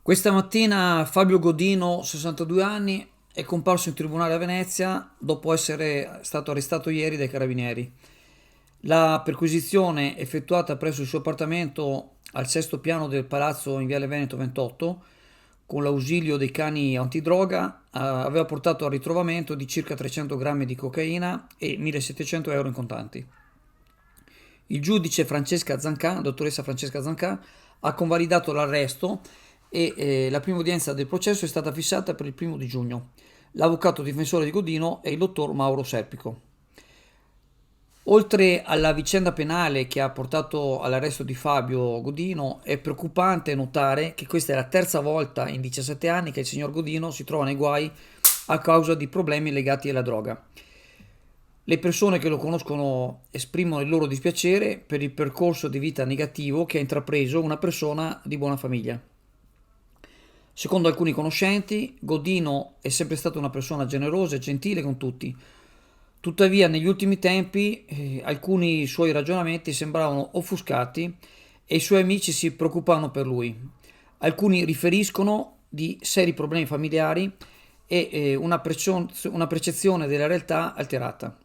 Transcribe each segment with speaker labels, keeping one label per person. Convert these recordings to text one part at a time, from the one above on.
Speaker 1: Questa mattina Fabio Godino, 62 anni, è comparso in tribunale a Venezia dopo essere stato arrestato ieri dai carabinieri. La perquisizione effettuata presso il suo appartamento al sesto piano del palazzo in Viale Veneto 28, con l'ausilio dei cani antidroga, aveva portato al ritrovamento di circa 300 grammi di cocaina e 1700 euro in contanti. Il giudice dottoressa Francesca Zancà, ha convalidato l'arresto e la prima udienza del processo è stata fissata per il 1° di giugno. L'avvocato difensore di Godino è il dottor Mauro Serpico. Oltre alla vicenda penale che ha portato all'arresto di Fabio Godino, è preoccupante notare che questa è la terza volta in 17 anni che il signor Godino si trova nei guai a causa di problemi legati alla droga. Le persone che lo conoscono esprimono il loro dispiacere per il percorso di vita negativo che ha intrapreso una persona di buona famiglia. Secondo alcuni conoscenti, Godino è sempre stata una persona generosa e gentile con tutti. Tuttavia, negli ultimi tempi, alcuni suoi ragionamenti sembravano offuscati e i suoi amici si preoccupavano per lui. Alcuni riferiscono di seri problemi familiari e una percezione della realtà alterata.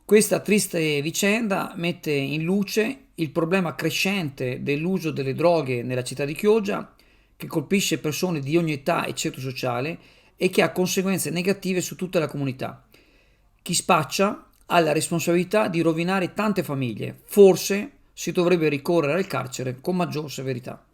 Speaker 1: Questa triste vicenda mette in luce il problema crescente dell'uso delle droghe nella città di Chioggia, che colpisce persone di ogni età e ceto sociale e che ha conseguenze negative su tutta la comunità. Chi spaccia ha la responsabilità di rovinare tante famiglie. Forse si dovrebbe ricorrere al carcere con maggior severità.